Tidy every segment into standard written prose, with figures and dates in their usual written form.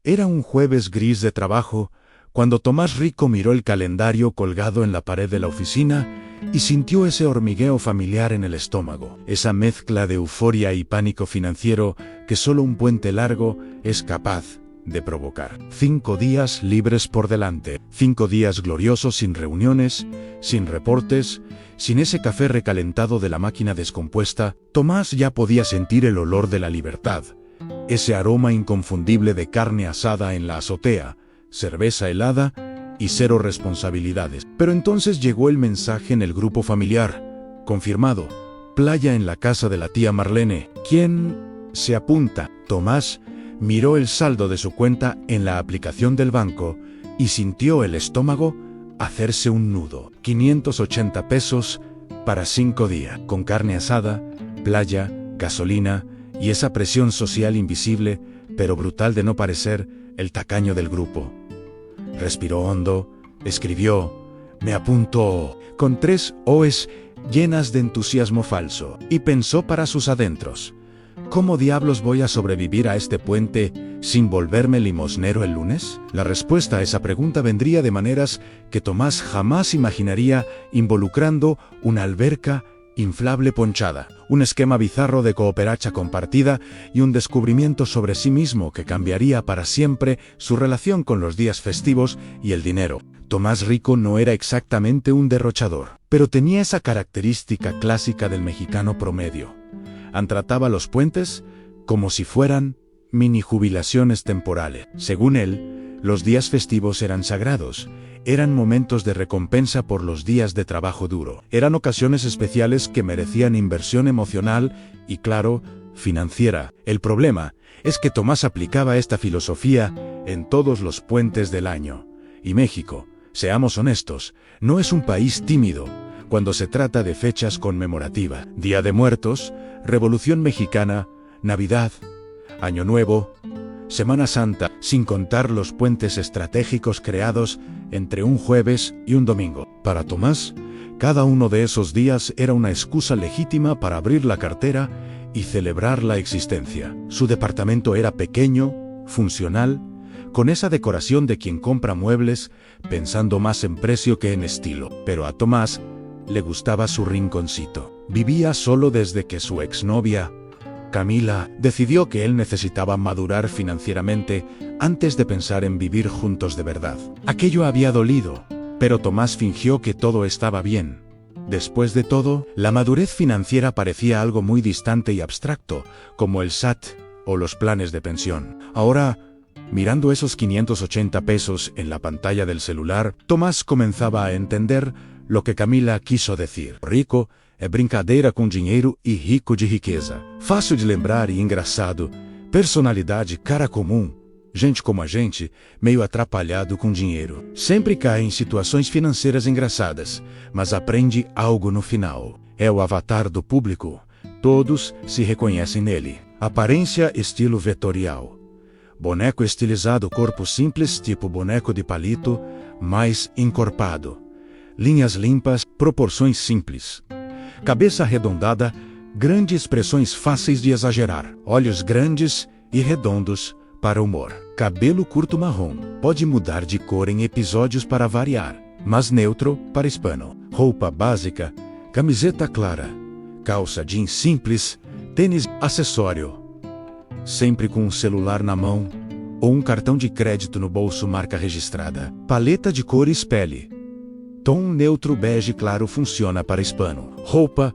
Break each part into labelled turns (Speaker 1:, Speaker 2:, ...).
Speaker 1: Era un jueves gris de trabajo, cuando Tomás Rico miró el calendario colgado en la pared de la oficina y sintió ese hormigueo familiar en el estómago, esa mezcla de euforia y pánico financiero que solo un puente largo es capaz de provocar. 5 días libres por delante, 5 días gloriosos sin reuniones, sin reportes, sin ese café recalentado de la máquina descompuesta. Tomás ya podía sentir el olor de la libertad, ese aroma inconfundible de carne asada en la azotea, cerveza helada y 0 responsabilidades. Pero entonces llegó el mensaje en el grupo familiar. Confirmado, playa en la casa de la tía Marlene. ¿Quién se apunta? Tomás miró el saldo de su cuenta en la aplicación del banco y sintió el estómago hacerse un nudo. 580 pesos para 5 días, con carne asada, playa, gasolina y esa presión social invisible, pero brutal de no parecer el tacaño del grupo. Respiró hondo, escribió, me apunto, con 3 O's llenas de entusiasmo falso, y pensó para sus adentros, ¿cómo diablos voy a sobrevivir a este puente sin volverme limosnero el lunes? La respuesta a esa pregunta vendría de maneras que Tomás jamás imaginaría, involucrando una alberca inflable ponchada, un esquema bizarro de cooperacha compartida y un descubrimiento sobre sí mismo que cambiaría para siempre su relación con los días festivos y el dinero. Tomás Rico no era exactamente un derrochador, pero tenía esa característica clásica del mexicano promedio. Trataba los puentes como si fueran mini jubilaciones temporales. Según él, los días festivos eran sagrados, eran momentos de recompensa por los días de trabajo duro. Eran ocasiones especiales que merecían inversión emocional y, claro, financiera. El problema es que Tomás aplicaba esta filosofía en todos los puentes del año. Y México, seamos honestos, no es un país tímido cuando se trata de fechas conmemorativas. Día de Muertos, Revolución Mexicana, Navidad, Año Nuevo, Semana Santa, sin contar los puentes estratégicos creados entre un jueves y un domingo. Para Tomás, cada uno de esos días era una excusa legítima para abrir la cartera y celebrar la existencia. Su departamento era pequeño, funcional, con esa decoración de quien compra muebles pensando más en precio que en estilo. Pero a Tomás le gustaba su rinconcito. Vivía solo desde que su exnovia, Camila, decidió que él necesitaba madurar financieramente antes de pensar en vivir juntos de verdad. Aquello había dolido, pero Tomás fingió que todo estaba bien. Después de todo, la madurez financiera parecía algo muy distante y abstracto, como el SAT o los planes de pensión. Ahora, mirando esos 580 pesos en la pantalla del celular, Tomás comenzaba a entender lo que Camila quiso decir. Rico é brincadeira com dinheiro e rico de riqueza. Fácil de lembrar e engraçado. Personalidade cara comum. Gente como a gente, meio atrapalhado com dinheiro. Sempre cai em situações financeiras engraçadas, mas aprende algo no final. É o avatar do público. Todos se reconhecem nele. Aparência estilo vetorial. Boneco estilizado, corpo simples tipo boneco de palito, mais encorpado. Linhas limpas, proporções simples. Cabeça arredondada, grandes expressões fáceis de exagerar. Olhos grandes e redondos para humor. Cabelo curto marrom, pode mudar de cor em episódios para variar, mas neutro para hispano. Roupa básica, camiseta clara, calça jeans simples, tênis, acessório. Sempre com um celular na mão ou um cartão de crédito no bolso, marca registrada. Paleta de cores pele. Tom neutro bege claro funciona para hispano. Roupa,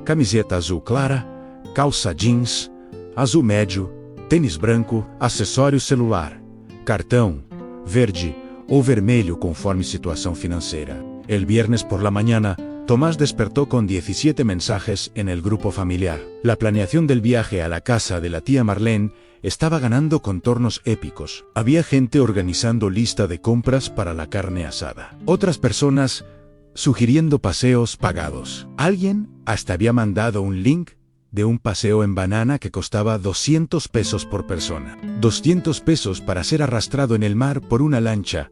Speaker 1: camiseta azul clara, calça jeans, azul médio, tênis branco, acessório celular, cartão, verde ou vermelho conforme situação financeira. El viernes por la mañana, Tomás despertó con 17 mensajes en el grupo familiar. La planeación del viaje a la casa de la tía Marlene estaba ganando contornos épicos. Había gente organizando lista de compras para la carne asada. Otras personas sugiriendo paseos pagados. Alguien hasta había mandado un link de un paseo en banana que costaba 200 pesos por persona. 200 pesos para ser arrastrado en el mar por una lancha,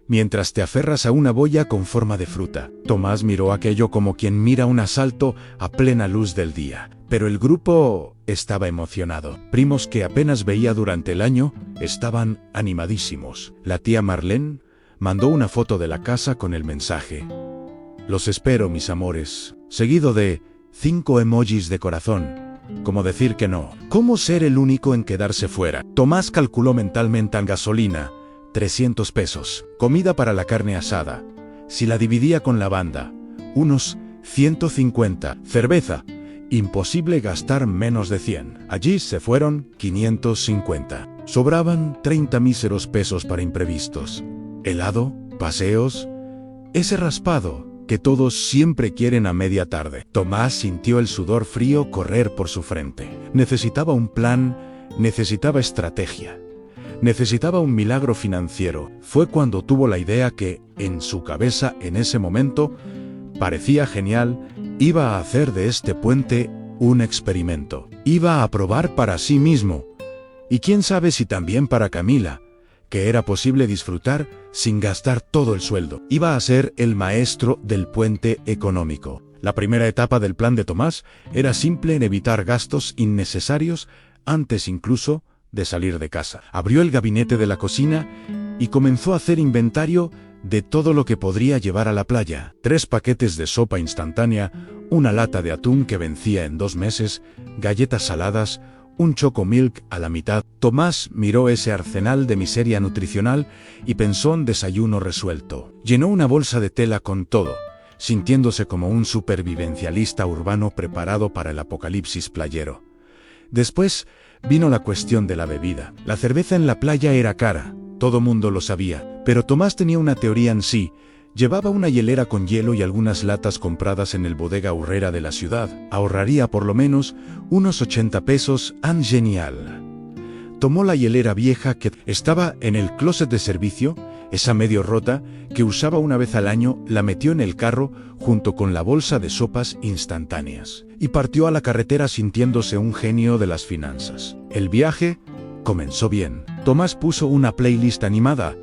Speaker 1: mientras te aferras a una boya con forma de fruta. Tomás miró aquello como quien mira un asalto a plena luz del día. Pero el grupo estaba emocionado. Primos que apenas veía durante el año estaban animadísimos. La tía Marlene mandó una foto de la casa con el mensaje: "Los espero, mis amores", seguido de 5 emojis de corazón, como decir que no. ¿Cómo ser el único en quedarse fuera? Tomás calculó mentalmente en gasolina, 300 pesos. Comida para la carne asada, si la dividía con la banda, unos 150. Cerveza, imposible gastar menos de 100. Allí se fueron 550. Sobraban 30 míseros pesos para imprevistos. Helado, paseos, ese raspado que todos siempre quieren a media tarde. Tomás sintió el sudor frío correr por su frente. Necesitaba un plan, necesitaba estrategia, necesitaba un milagro financiero. Fue cuando tuvo la idea que, en su cabeza en ese momento, parecía genial. Iba a hacer de este puente un experimento. Iba a probar para sí mismo, y quién sabe si también para Camila, que era posible disfrutar sin gastar todo el sueldo. Iba a ser el maestro del puente económico. La primera etapa del plan de Tomás era simple en evitar gastos innecesarios antes incluso de salir de casa. Abrió el gabinete de la cocina y comenzó a hacer inventario de todo lo que podría llevar a la playa. 3 paquetes de sopa instantánea, una lata de atún que vencía en 2 meses, galletas saladas, un chocomilk a la mitad. Tomás miró ese arsenal de miseria nutricional y pensó en desayuno resuelto. Llenó una bolsa de tela con todo, sintiéndose como un supervivencialista urbano preparado para el apocalipsis playero. Después vino la cuestión de la bebida. La cerveza en la playa era cara, todo mundo lo sabía, pero Tomás tenía una teoría en sí. Llevaba una hielera con hielo y algunas latas compradas en el bodega Urrera de la ciudad. Ahorraría por lo menos unos 80 pesos. Genial. Tomó la hielera vieja que estaba en el closet de servicio, esa medio rota, que usaba una vez al año, la metió en el carro junto con la bolsa de sopas instantáneas, y partió a la carretera sintiéndose un genio de las finanzas. El viaje comenzó bien. Tomás puso una playlist animada,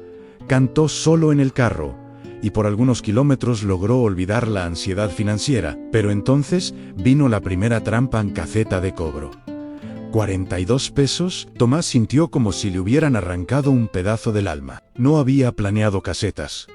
Speaker 1: cantó solo en el carro, y por algunos kilómetros logró olvidar la ansiedad financiera. Pero entonces vino la primera trampa en caseta de cobro. 42 pesos. Tomás sintió como si le hubieran arrancado un pedazo del alma. No había planeado casetas.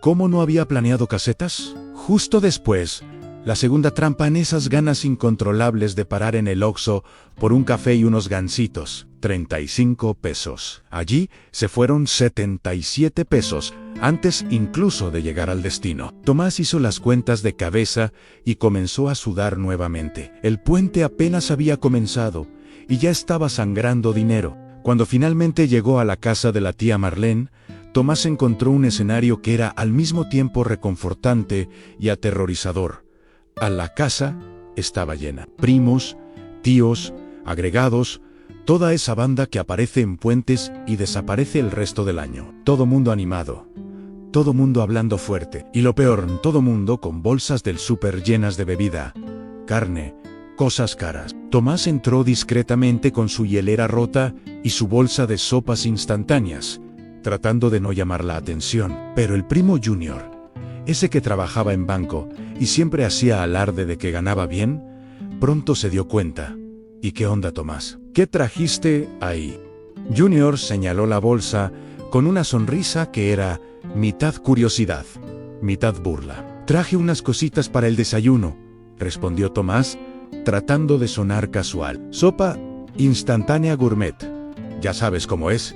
Speaker 1: ¿Cómo no había planeado casetas? Justo después, la segunda trampa en esas ganas incontrolables de parar en el Oxxo por un café y unos gansitos. 35 pesos. Allí se fueron 77 pesos, antes incluso de llegar al destino. Tomás hizo las cuentas de cabeza y comenzó a sudar nuevamente. El puente apenas había comenzado y ya estaba sangrando dinero. Cuando finalmente llegó a la casa de la tía Marlene, Tomás encontró un escenario que era al mismo tiempo reconfortante y aterrorizador. La casa estaba llena. Primos, tíos, agregados, toda esa banda que aparece en puentes y desaparece el resto del año. Todo mundo animado, todo mundo hablando fuerte, y lo peor, todo mundo con bolsas del súper llenas de bebida, carne, cosas caras. Tomás entró discretamente con su hielera rota y su bolsa de sopas instantáneas, tratando de no llamar la atención. Pero el primo Junior, ese que trabajaba en banco y siempre hacía alarde de que ganaba bien, pronto se dio cuenta. ¿Y qué onda, Tomás? ¿Qué trajiste ahí? Junior señaló la bolsa con una sonrisa que era mitad curiosidad, mitad burla. Traje unas cositas para el desayuno, respondió Tomás, tratando de sonar casual. Sopa instantánea gourmet. Ya sabes cómo es.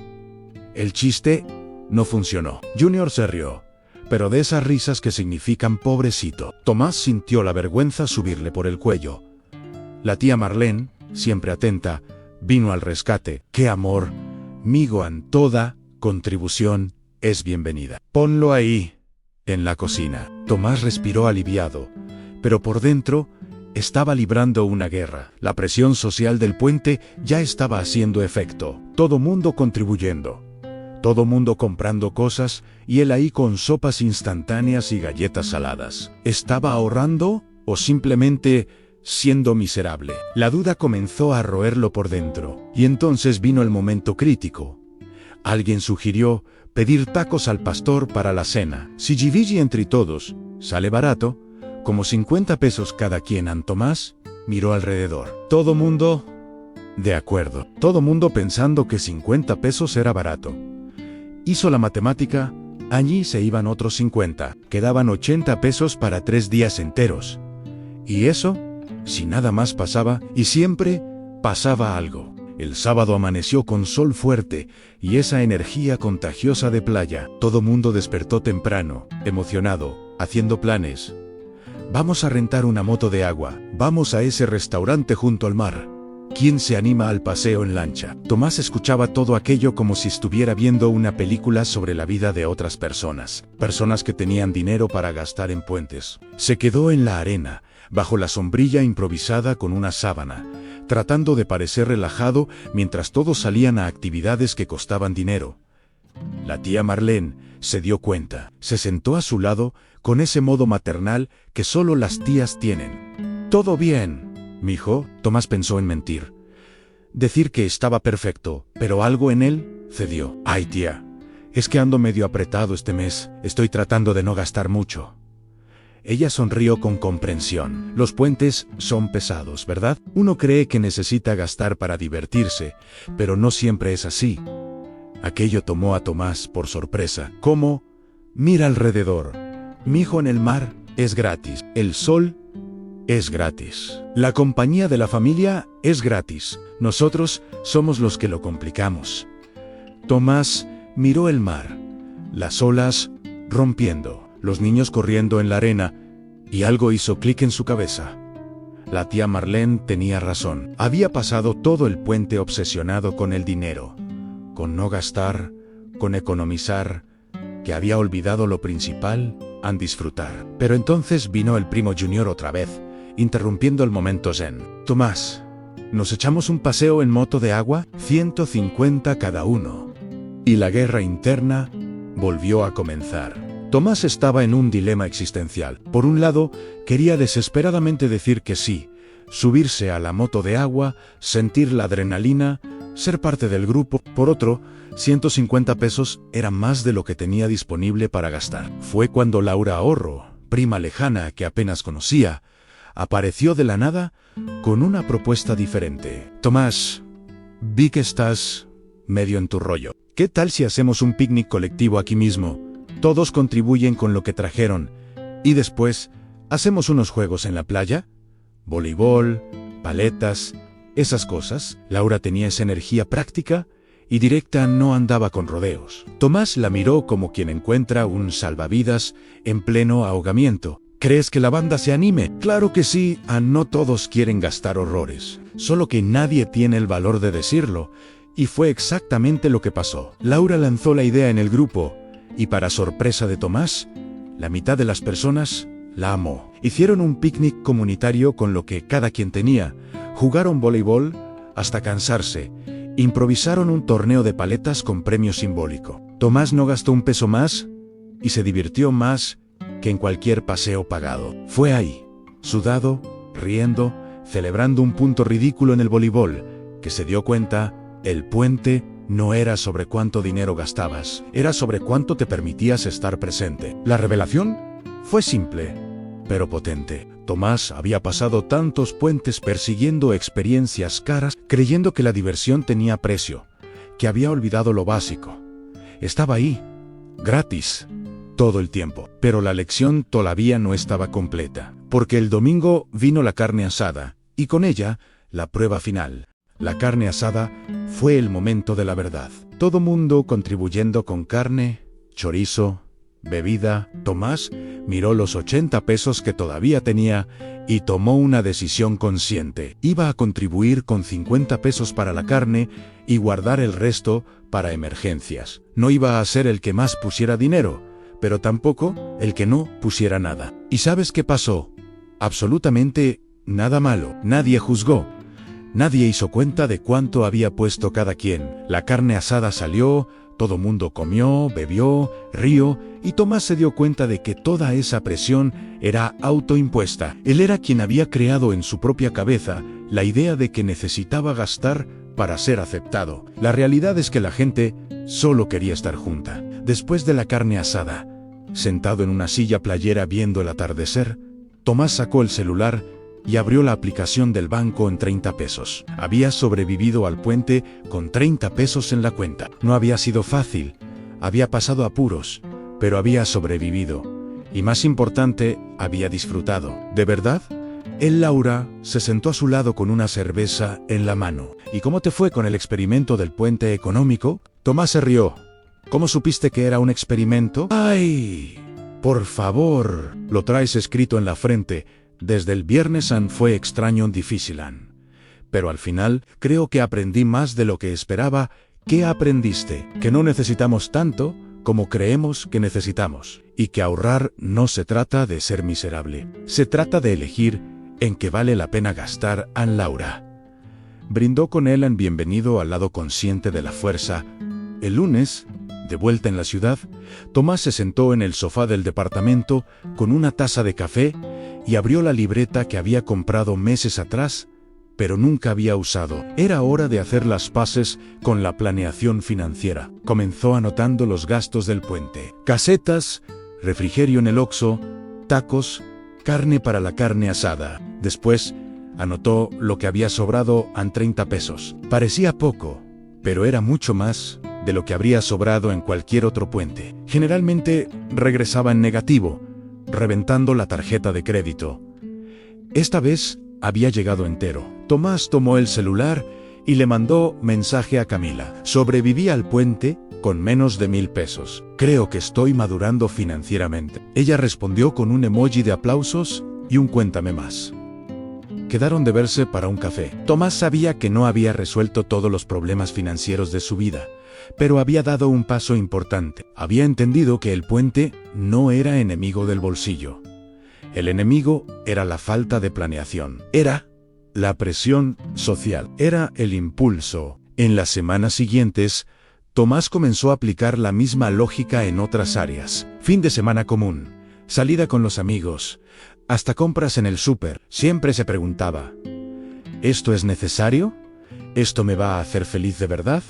Speaker 1: El chiste no funcionó. Junior se rió, pero de esas risas que significan pobrecito. Tomás sintió la vergüenza subirle por el cuello. La tía Marlene, siempre atenta, vino al rescate. ¡Qué amor! Migoan, toda contribución es bienvenida. Ponlo ahí, en la cocina. Tomás respiró aliviado, pero por dentro estaba librando una guerra. La presión social del puente ya estaba haciendo efecto. Todo mundo contribuyendo, todo mundo comprando cosas, y él ahí con sopas instantáneas y galletas saladas. ¿Estaba ahorrando o simplemente siendo miserable? La duda comenzó a roerlo por dentro, y entonces vino el momento crítico. Alguien sugirió pedir tacos al pastor para la cena. Si divide entre todos, sale barato, como 50 pesos cada quien. Tomás miró alrededor. Todo mundo de acuerdo. Todo mundo pensando que 50 pesos era barato. Hizo la matemática. Allí se iban otros 50. Quedaban 80 pesos para 3 días enteros. Y eso, si nada más pasaba, y siempre pasaba algo. El sábado amaneció con sol fuerte y esa energía contagiosa de playa. Todo mundo despertó temprano, emocionado, haciendo planes. Vamos a rentar una moto de agua. Vamos a ese restaurante junto al mar. ¿Quién se anima al paseo en lancha? Tomás escuchaba todo aquello como si estuviera viendo una película sobre la vida de otras personas. Personas que tenían dinero para gastar en puentes. Se quedó en la arena, bajo la sombrilla improvisada con una sábana, tratando de parecer relajado mientras todos salían a actividades que costaban dinero. La tía Marlene se dio cuenta. Se sentó a su lado con ese modo maternal que solo las tías tienen. «Todo bien, mijo», Tomás pensó en mentir. Decir que estaba perfecto, pero algo en él cedió. «Ay, tía, es que ando medio apretado este mes. Estoy tratando de no gastar mucho». Ella sonrió con comprensión. Los puentes son pesados, ¿verdad? Uno cree que necesita gastar para divertirse, pero no siempre es así. Aquello tomó a Tomás por sorpresa. ¿Cómo? Mira alrededor. Mijo, en el mar es gratis. El sol es gratis. La compañía de la familia es gratis. Nosotros somos los que lo complicamos. Tomás miró el mar, las olas rompiendo, los niños corriendo en la arena, y algo hizo clic en su cabeza. La tía Marlene tenía razón. Había pasado todo el puente obsesionado con el dinero, con no gastar, con economizar, que había olvidado lo principal, en disfrutar. Pero entonces vino el primo Junior otra vez, interrumpiendo el momento zen. «Tomás, ¿nos echamos un paseo en moto de agua? 150 cada uno». Y la guerra interna volvió a comenzar. Tomás estaba en un dilema existencial. Por un lado, quería desesperadamente decir que sí, subirse a la moto de agua, sentir la adrenalina, ser parte del grupo. Por otro, 150 pesos era más de lo que tenía disponible para gastar. Fue cuando Laura Ahorro, prima lejana que apenas conocía, apareció de la nada con una propuesta diferente. «Tomás, vi que estás medio en tu rollo. ¿Qué tal si hacemos un picnic colectivo aquí mismo? Todos contribuyen con lo que trajeron. Y después, ¿hacemos unos juegos en la playa? Voleibol, paletas, esas cosas». Laura tenía esa energía práctica y directa, no andaba con rodeos. Tomás la miró como quien encuentra un salvavidas en pleno ahogamiento. ¿Crees que la banda se anime? Claro que sí. No todos quieren gastar horrores. Solo que nadie tiene el valor de decirlo. Y fue exactamente lo que pasó. Laura lanzó la idea en el grupo, y para sorpresa de Tomás, la mitad de las personas la amó. Hicieron un picnic comunitario con lo que cada quien tenía. Jugaron voleibol hasta cansarse. Improvisaron un torneo de paletas con premio simbólico. Tomás no gastó un peso más y se divirtió más que en cualquier paseo pagado. Fue ahí, sudado, riendo, celebrando un punto ridículo en el voleibol, que se dio cuenta, el puente no era sobre cuánto dinero gastabas, era sobre cuánto te permitías estar presente. La revelación fue simple, pero potente. Tomás había pasado tantos puentes persiguiendo experiencias caras, creyendo que la diversión tenía precio, que había olvidado lo básico. Estaba ahí, gratis, todo el tiempo. Pero la lección todavía no estaba completa, porque el domingo vino la carne asada, y con ella, la prueba final. La carne asada fue el momento de la verdad. Todo mundo contribuyendo con carne, chorizo, bebida. Tomás miró los 80 pesos que todavía tenía y tomó una decisión consciente. Iba a contribuir con 50 pesos para la carne y guardar el resto para emergencias. No iba a ser el que más pusiera dinero, pero tampoco el que no pusiera nada. ¿Y sabes qué pasó? Absolutamente nada malo. Nadie juzgó. Nadie hizo cuenta de cuánto había puesto cada quien. La carne asada salió, todo mundo comió, bebió, rió, y Tomás se dio cuenta de que toda esa presión era autoimpuesta. Él era quien había creado en su propia cabeza la idea de que necesitaba gastar para ser aceptado. La realidad es que la gente solo quería estar junta. Después de la carne asada, sentado en una silla playera viendo el atardecer, Tomás sacó el celular y abrió la aplicación del banco en 30 pesos. Había sobrevivido al puente con 30 pesos en la cuenta. No había sido fácil, había pasado apuros, pero había sobrevivido. Y más importante, había disfrutado. ¿De verdad? Laura se sentó a su lado con una cerveza en la mano. ¿Y cómo te fue con el experimento del puente económico? Tomás se rió. ¿Cómo supiste que era un experimento? ¡Ay! Por favor, lo traes escrito en la frente. Desde el viernes an fue extraño difícil an. Pero al final, creo que aprendí más de lo que esperaba. ¿Qué aprendiste? Que no necesitamos tanto como creemos que necesitamos. Y que ahorrar no se trata de ser miserable. Se trata de elegir en qué vale la pena gastar. An Laura brindó con él en bienvenido al lado consciente de la fuerza. El lunes, de vuelta en la ciudad, Tomás se sentó en el sofá del departamento con una taza de café y abrió la libreta que había comprado meses atrás, pero nunca había usado. Era hora de hacer las paces con la planeación financiera. Comenzó anotando los gastos del puente: casetas, refrigerio en el Oxxo, tacos, carne para la carne asada. Después, anotó lo que había sobrado en 30 pesos. Parecía poco, pero era mucho más de lo que habría sobrado en cualquier otro puente. Generalmente regresaba en negativo, reventando la tarjeta de crédito. Esta vez había llegado entero. Tomás tomó el celular y le mandó mensaje a Camila. Sobreviví al puente con menos de 1,000 pesos. Creo que estoy madurando financieramente. Ella respondió con un emoji de aplausos y un cuéntame más. Quedaron de verse para un café. Tomás sabía que no había resuelto todos los problemas financieros de su vida, pero había dado un paso importante. Había entendido que el puente no era enemigo del bolsillo. El enemigo era la falta de planeación. Era la presión social. Era el impulso. En las semanas siguientes, Tomás comenzó a aplicar la misma lógica en otras áreas. Fin de semana común, salida con los amigos, hasta compras en el súper. Siempre se preguntaba: ¿esto es necesario? ¿Esto me va a hacer feliz de verdad?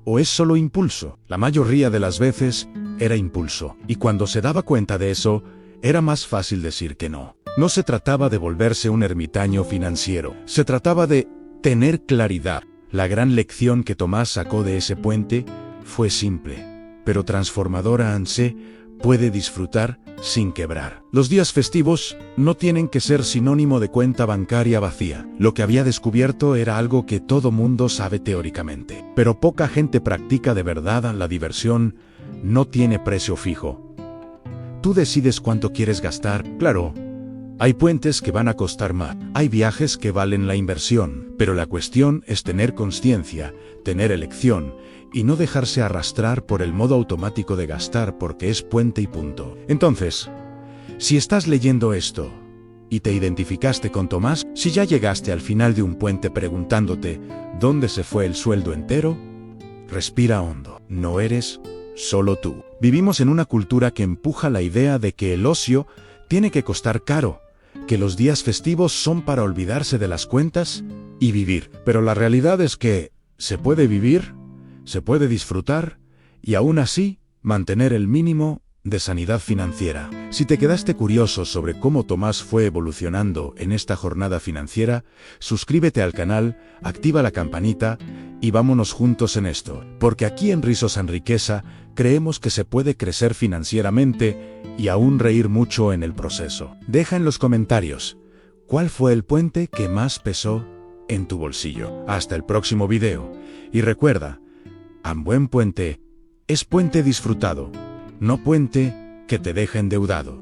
Speaker 1: ¿O es solo impulso? La mayoría de las veces era impulso. Y cuando se daba cuenta de eso, era más fácil decir que no. No se trataba de volverse un ermitaño financiero. Se trataba de tener claridad. La gran lección que Tomás sacó de ese puente fue simple, pero transformadora. Se puede disfrutar sin quebrar. Los días festivos no tienen que ser sinónimo de cuenta bancaria vacía. Lo que había descubierto era algo que todo mundo sabe teóricamente, pero poca gente practica de verdad. La diversión no tiene precio fijo. Tú decides cuánto quieres gastar. Claro, hay puentes que van a costar más, hay viajes que valen la inversión, pero la cuestión es tener conciencia, tener elección, y no dejarse arrastrar por el modo automático de gastar porque es puente y punto. Entonces, si estás leyendo esto y te identificaste con Tomás, si ya llegaste al final de un puente preguntándote ¿dónde se fue el sueldo entero?, respira hondo. No eres solo tú. Vivimos en una cultura que empuja la idea de que el ocio tiene que costar caro, que los días festivos son para olvidarse de las cuentas y vivir. Pero la realidad es que se puede vivir, se puede disfrutar y aún así mantener el mínimo de sanidad financiera. Si te quedaste curioso sobre cómo Tomás fue evolucionando en esta jornada financiera, suscríbete al canal, activa la campanita y vámonos juntos en esto, porque aquí en Rizos en Riqueza creemos que se puede crecer financieramente y aún reír mucho en el proceso. Deja en los comentarios ¿cuál fue el puente que más pesó en tu bolsillo? Hasta el próximo video y recuerda, un buen puente es puente disfrutado, no puente que te deja endeudado.